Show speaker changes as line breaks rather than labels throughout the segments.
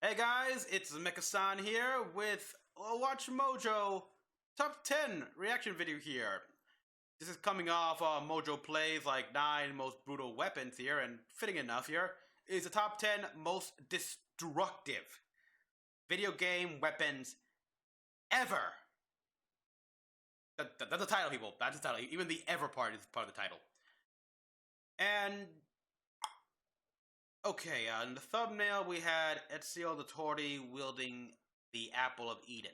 Hey guys, it's Mecha-san here with Watch Mojo Top 10 reaction video here. This is coming off Mojo Plays like 9 most brutal weapons here, and fitting enough here is the top 10 most destructive video game weapons ever. That's the title, people. That's the title. Even the ever part is part of the title. And okay, in the thumbnail we had Ezio the Torty wielding the Apple of Eden.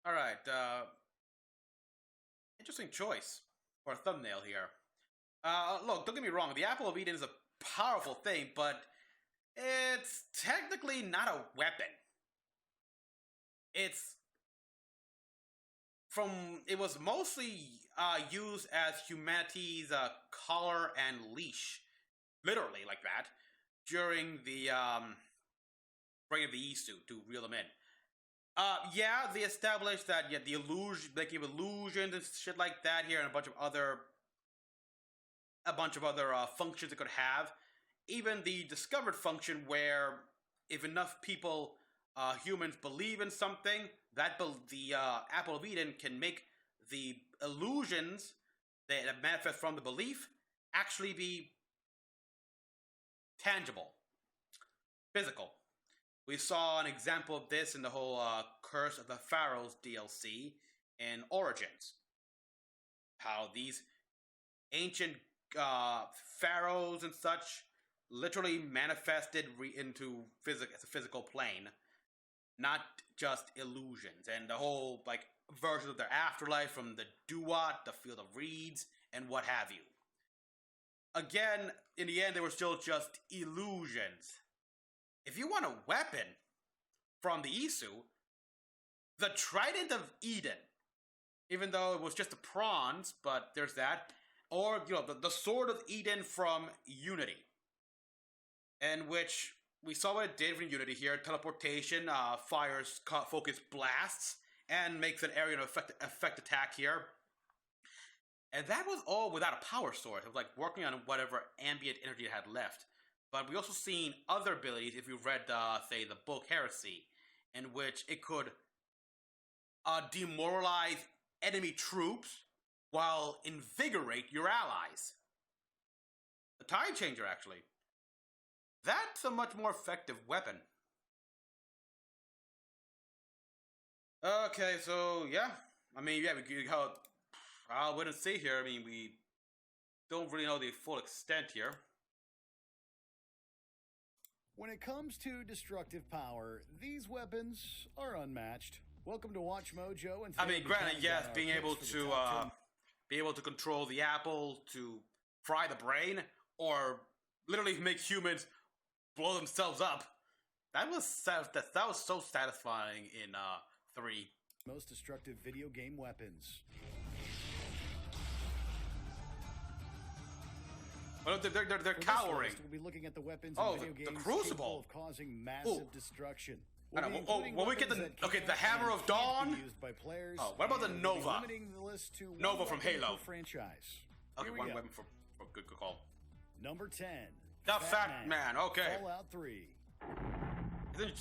Alright, interesting choice for a thumbnail here. Look, don't get me wrong, the Apple of Eden is a powerful thing, but it's technically not a weapon. It was mostly used as humanity's collar and leash, literally like that, during the reign of the Isu to reel them in. Yeah, they established that the illusion, they give illusions and shit like that here, and a bunch of other functions it could have. Even the discovered function where if enough people, humans, believe in something, the Apple of Eden can make the illusions that manifest from the belief actually be tangible, physical. We saw an example of this in the whole Curse of the Pharaohs DLC in Origins. How these ancient pharaohs and such literally manifested into as a physical plane, not just illusions. And the whole version of their afterlife from the Duat, the Field of Reeds, and what have you. Again, in the end, they were still just illusions. If you want a weapon from the Isu, the Trident of Eden, even though it was just the prawns, but there's that, or the Sword of Eden from Unity, in which we saw what it did from Unity here. Teleportation, fires focus blasts, and makes an area of effect attack here. And that was all without a power source. It was like working on whatever ambient energy it had left. But we also seen other abilities, if you read, say, the book Heresy, in which it could demoralize enemy troops while invigorate your allies. The Tide Changer, actually. That's a much more effective weapon. Okay, so, yeah. I mean, yeah, I wouldn't say here. I mean, we don't really know the full extent here.
When it comes to destructive power, these weapons are unmatched. Welcome to Watch Mojo. And
I mean, granted, yes, being able to control the apple to fry the brain, or literally make humans blow themselves up. That was so satisfying in 3.
Most destructive video game weapons.
Well, they're cowering.
We'll be looking at the weapons in video games
the Crucible
capable of causing massive destruction.
When we get the Hammer of Dawn.
Used by players,
what about the Nova?
The list to
Nova from Halo
franchise.
Okay, one weapon for good call.
Number 10.
The Fat Man. Okay.
Fallout 3.
Boy,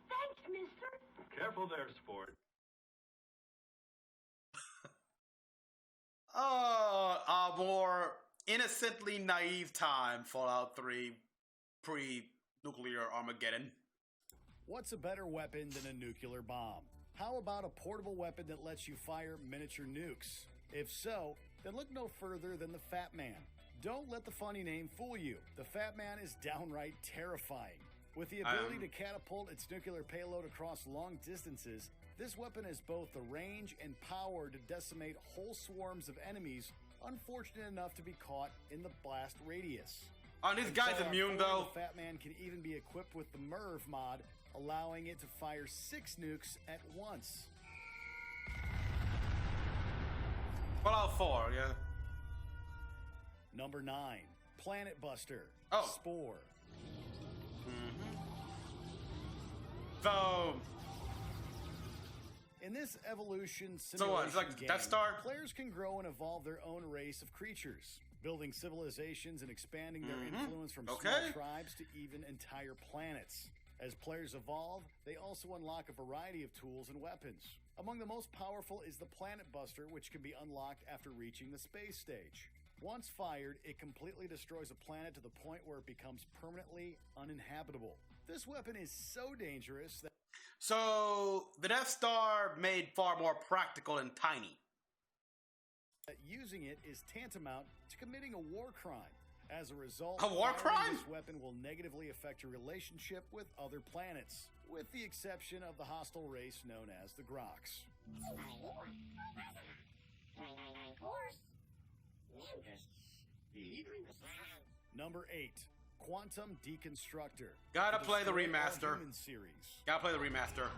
thanks, mister. Careful there, sport.
A more innocently naive time, Fallout 3, pre-nuclear Armageddon.
What's a better weapon than a nuclear bomb? How about a portable weapon that lets you fire miniature nukes? If so, then look no further than the Fat Man. Don't let the funny name fool you. The Fat Man is downright terrifying. With the ability to catapult its nuclear payload across long distances, this weapon has both the range and power to decimate whole swarms of enemies unfortunate enough to be caught in the blast radius.
Aren't these guys immune, though?
The Fat Man can even be equipped with the MERV mod, allowing it to fire 6 nukes at once.
Fallout 4, yeah.
Number 9. Planet Buster.
Oh.
Spore.
So,
In this evolution simulation
So what, it's like
game,
Death Star?
players can grow and evolve their own race of creatures, building civilizations and expanding their influence from small tribes to even entire planets. As players evolve, they also unlock a variety of tools and weapons. Among the most powerful is the Planet Buster, which can be unlocked after reaching the space stage. Once fired, it completely destroys a planet to the point where it becomes permanently uninhabitable. This weapon is so dangerous that
So the Death Star made far more practical and tiny.
using it is tantamount to committing a war crime. As a result,
A war
firing
crime?
this weapon will negatively affect your relationship with other planets, with the exception of the hostile race known as the Groks. Number 8. Quantum Deconstructor.
Gotta play the
Destroy All
remaster.
Human series.
Gotta play the remaster.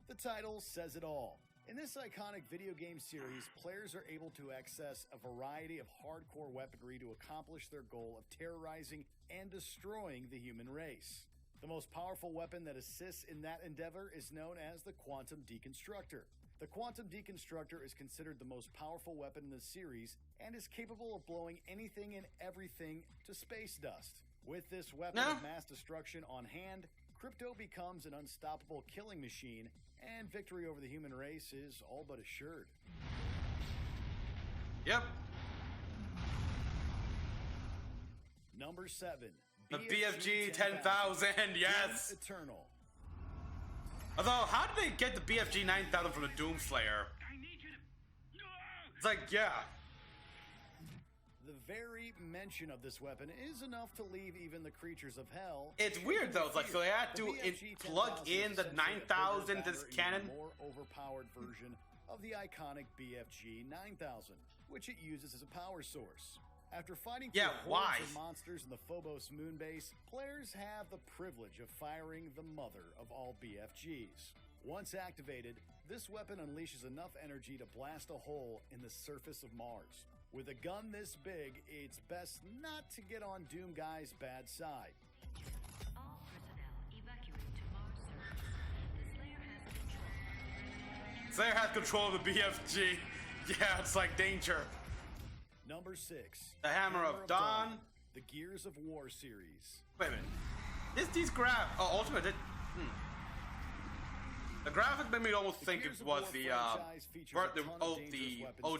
The title says it all. In this iconic video game series, players are able to access a variety of hardcore weaponry to accomplish their goal of terrorizing and destroying the human race. The most powerful weapon that assists in that endeavor is known as the Quantum Deconstructor. The Quantum Deconstructor is considered the most powerful weapon in the series and is capable of blowing anything and everything to space dust. With this weapon of mass destruction on hand, Crypto becomes an unstoppable killing machine, and victory over the human race is all but assured.
Yep.
Number 7.
The BFG 10,000, yes!
Eternal.
Although, how did they get the BFG 9000 from the Doomslayer? It's like, yeah.
The very mention of this weapon is enough to leave even the creatures of hell.
It's weird though, it's like, so they had to plug in the 9000 to this cannon?
A more overpowered version of the iconic BFG 9000, which it uses as a power source. After fighting through hordes of monsters in the Phobos moon base, players have the privilege of firing the mother of all BFGs. Once activated, this weapon unleashes enough energy to blast a hole in the surface of Mars. With a gun this big, it's best not to get on Doom Guy's bad side.
All personnel evacuate to Mars surface. The Slayer has control of the
Slayer has control of the BFG. Yeah, it's like danger.
Number 6.
The Hammer of Dawn.
The Gears of War series.
Wait a minute. These graph... Oh, Ultimate did... The graphic made me almost think it was the OG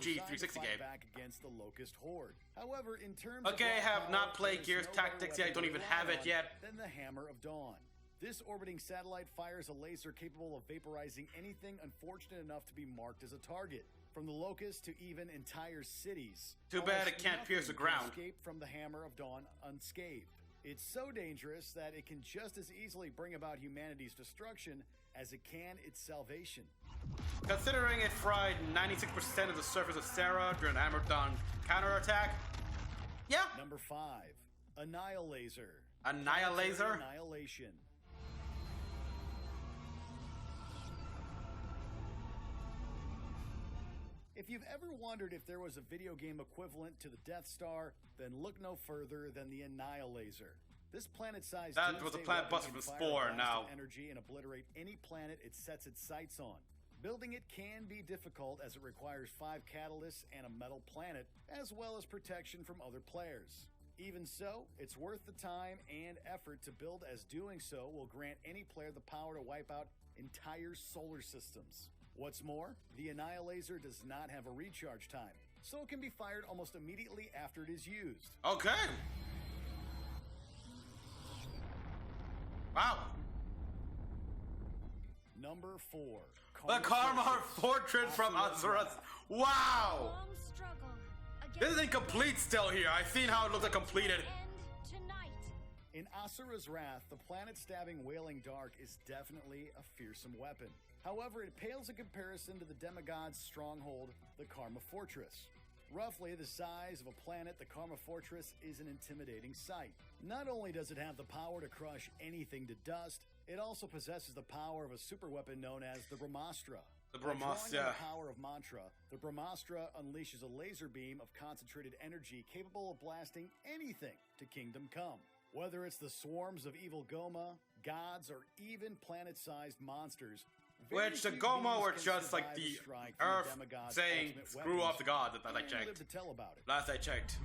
360 game.
Back against the Locust Horde. However, in terms
okay,
of
have not played Gears Tactics yet. I don't even have it yet.
Then the Hammer of Dawn. This orbiting satellite fires a laser capable of vaporizing anything unfortunate enough to be marked as a target. From the Locust to even entire cities.
Too bad it can't pierce the ground.
Escape from the Hammer of Dawn unscathed. It's so dangerous that it can just as easily bring about humanity's destruction as it can its salvation.
Considering it fried 96% of the surface of Sarah during the Hammer of Dawn counterattack, yeah.
Number 5. Annihilation.
Annihilation?
If you've ever wondered if there was a video game equivalent to the Death Star, then look no further than the Annihilation. This planet-sized
that was a Planet Buster from Spore now.
Energy and obliterate any planet it sets its sights on. Building it can be difficult as it requires 5 catalysts and a metal planet, as well as protection from other players. Even so, it's worth the time and effort to build, as doing so will grant any player the power to wipe out entire solar systems. What's more, the Annihilation does not have a recharge time, so it can be fired almost immediately after it is used.
Okay. Wow.
Number 4.
The Karma Fortress from Azuras. Wow.
long struggle against
This is incomplete still here. I've seen how it looks like completed.
end tonight.
In Asura's Wrath, the planet-stabbing Wailing Dark is definitely a fearsome weapon. However, it pales in comparison to the demigod's stronghold, the Karma Fortress. Roughly the size of a planet, the Karma Fortress is an intimidating sight. Not only does it have the power to crush anything to dust, it also possesses the power of a superweapon known as the Brahmastra.
The
By drawing
Brahmastra.
on the power of Mantra, the Brahmastra unleashes a laser beam of concentrated energy capable of blasting anything to Kingdom Come. Whether it's the swarms of evil Goma, gods, or even planet-sized monsters. Very
Which the
few
Goma
beings
were
can
just like
survive a
the
strike from
Earth
demigod's
saying,
ultimate
screw off the
weapons,
gods, last I
and
checked.
live to tell about it.
Last I checked.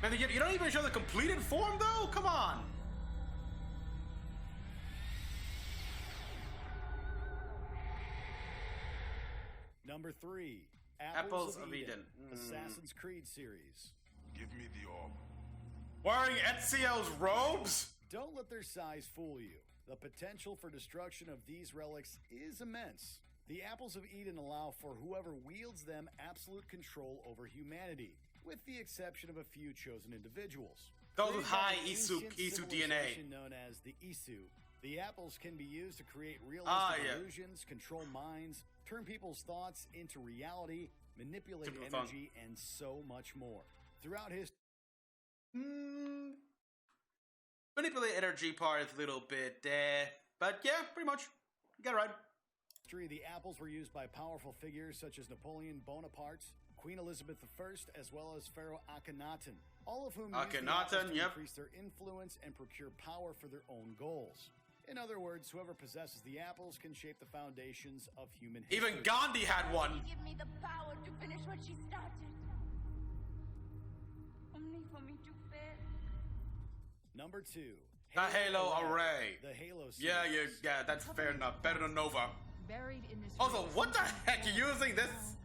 And you don't even show the completed form, though? Come on!
Number 3,
Apples of Eden.
Assassin's Creed series.
Give me the orb.
Wearing Ezio's robes?
Don't let their size fool you. The potential for destruction of these relics is immense. The Apples of Eden allow for whoever wields them absolute control over humanity, with the exception of a few chosen individuals.
Those with
Created by
high
the
Isu
ancient
DNA.
civilization known as the Isu, the apples can be used to create realistic
yeah.
illusions, control minds, turn people's thoughts into reality, manipulate
Super fun.
energy, and so much more. Throughout history,
Manipulate energy part is a little bit, but yeah, pretty much. You got it right.
the apples were used by powerful figures such as Napoleon Bonaparte, Queen Elizabeth I, as well as Pharaoh Akhenaten, all of whom used the apples
Akhenaten,
to
yep.
increase their influence and procure power for their own goals. In other words, whoever possesses the apples can shape the foundations of human history.
Even Gandhi had one.
Give me the power to finish what she started. Only for me to fail.
Number 2.
The Halo Array.
The Halo series.
Yeah, that's fair enough. Better than Nova.
Buried in this
Also,
ring
what the
somewhere
heck? You're
far
using
down,
this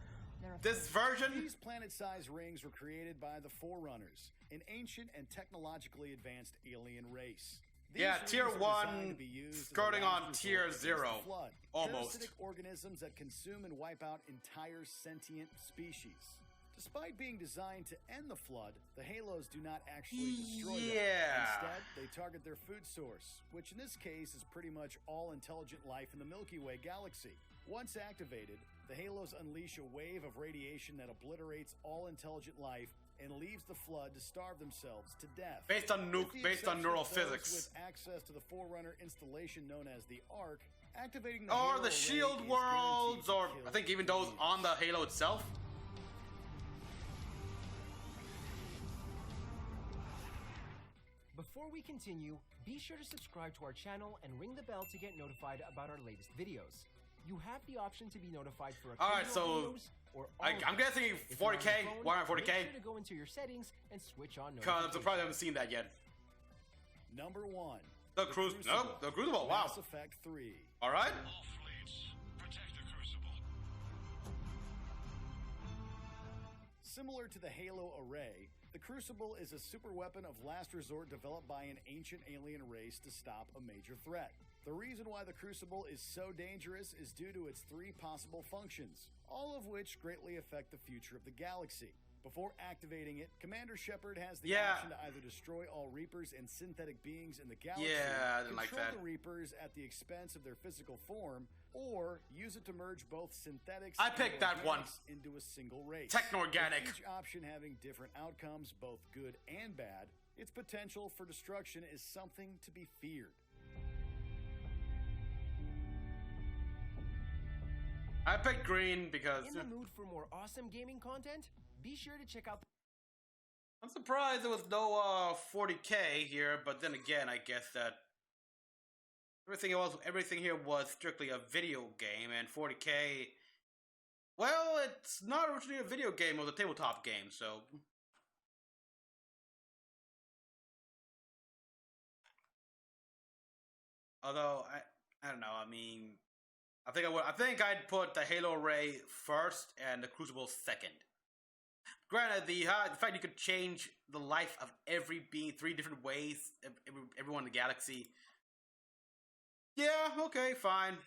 there are
this version?
These planet-sized rings were created by the Forerunners, an ancient and technologically advanced alien race. These
Yeah,
rings
tier
are
1
designed to be used as a
skirting
last
on
resort
tier
against the
0.
flood,
Almost.
parasitic organisms that consume and wipe out entire sentient species. Despite being designed to end the flood, the halos do not actually destroy them.
Yeah.
Instead, they target their food source, which in this case is pretty much all intelligent life in the Milky Way galaxy. Once activated, the halos unleash a wave of radiation that obliterates all intelligent life and leaves the flood to starve themselves to death.
Based on
With the
based on
exception
neural
of those
physics.
with access to the Forerunner installation known as the Ark, activating the
Or
Halo
the
array
shield
is
worlds,
guaranteed to
or
kill
I think even those
aliens.
on the Halo itself.
Before we continue, be sure to subscribe to our channel and ring the bell to get notified about our latest videos. You have the option to be notified for
Alright,
occasional
so
videos or all of
I'm
them.
guessing
If you're on
40k.
your phone,
Why am I 40k?
Make sure to go into your settings and switch on
Because I'm surprised I
notifications.
haven't seen that yet.
Number 1.
The Crucible. Nope, the Crucible. Wow.
Mass Effect 3.
All right.
All fleets, protect the Crucible.
Similar to the Halo array, the Crucible is a super weapon of last resort developed by an ancient alien race to stop a major threat. The reason why the Crucible is so dangerous is due to its 3 possible functions, all of which greatly affect the future of the galaxy. Before activating it, Commander Shepard has the
Yeah.
option to either destroy all Reapers and synthetic beings in the galaxy,
Yeah, I didn't like
control
that.
the Reapers at the expense of their physical form, or use it to merge both synthetics
I
and
picked that one.
organics into a single race.
Techno-organic.
With each option having different outcomes, both good and bad, its potential for destruction is something to be feared.
I picked green because
In the mood for more awesome gaming content? Be sure to check out
I'm surprised there was no 40k here. But then again, I guess that everything here was strictly a video game, and 40k. Well, it's not originally a video game; it was a tabletop game. So. Although I don't know. I mean, I think I'd put the Halo Ray first and the Crucible second. Granted, the fact you could change the life of every being 3 different ways, everyone in the galaxy. Yeah, okay, fine.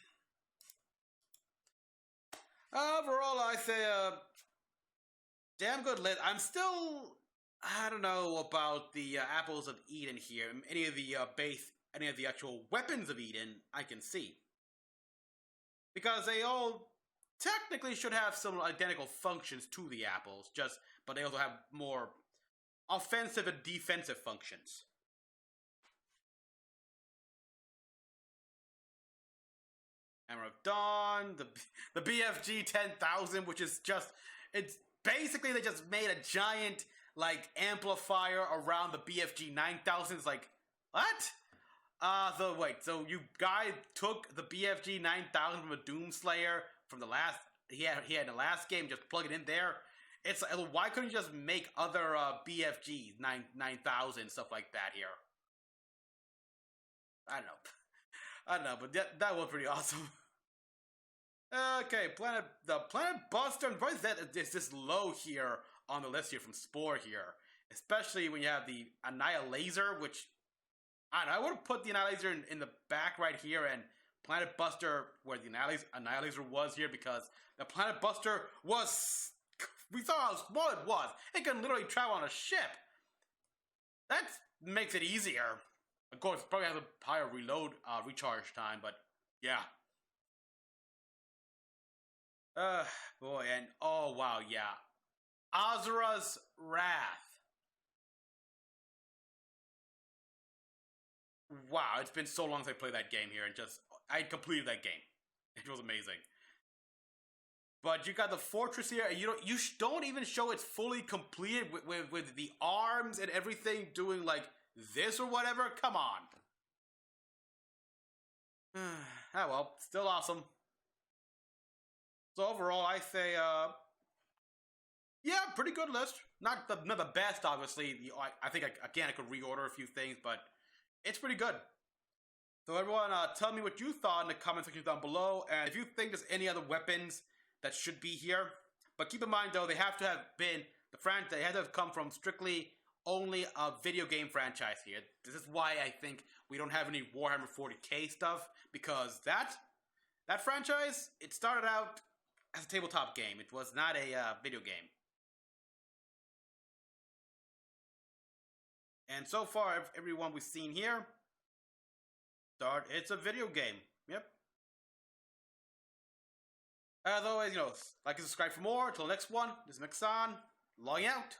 Overall, I say damn good list. I'm still, I don't know about the apples of Eden here. Any of the actual weapons of Eden, I can see. Because they all technically should have some identical functions to the apples, but they also have more offensive and defensive functions. Hammer of Dawn, the BFG 10,000, which is it's basically they just made a giant amplifier around the BFG 9000. It's like, what? So wait, so you guy took the BFG 9000 from a Doomslayer from the last he had in the last game, just plug it in there. It's why couldn't you just make other BFGs 9000 stuff like that here? I don't know, but that was pretty awesome. Okay, the Planet Buster. And probably that is this low here on the list here from Spore here, especially when you have the Annihilazor, which I don't know, I would have put the Annihilazor in the back right here and Planet Buster where the Annihilazor was here, because the Planet Buster was, we saw how small it was. It can literally travel on a ship. That makes it easier. Of course, it probably has a higher recharge time, but yeah. Boy, and oh wow, yeah. Azura's Wrath. Wow, it's been so long since I played that game here, and I completed that game. It was amazing. But you got the fortress here, and you don't even show it's fully completed with the arms and everything doing like this or whatever. Come on. Ah well, still awesome. So overall, I say, yeah, pretty good list. Not the best, obviously. I think again I could reorder a few things, but it's pretty good. So everyone, tell me what you thought in the comment section down below, and if you think there's any other weapons that should be here. But keep in mind though, they have to have been they have to have come from strictly only a video game franchise here. This is why I think we don't have any Warhammer 40k stuff, because that franchise, it started out as a tabletop game. It was not a video game. And so far, everyone we've seen here, it's a video game. Yep. As always, like and subscribe for more. Until the next one, this is Mecha-san, logging out.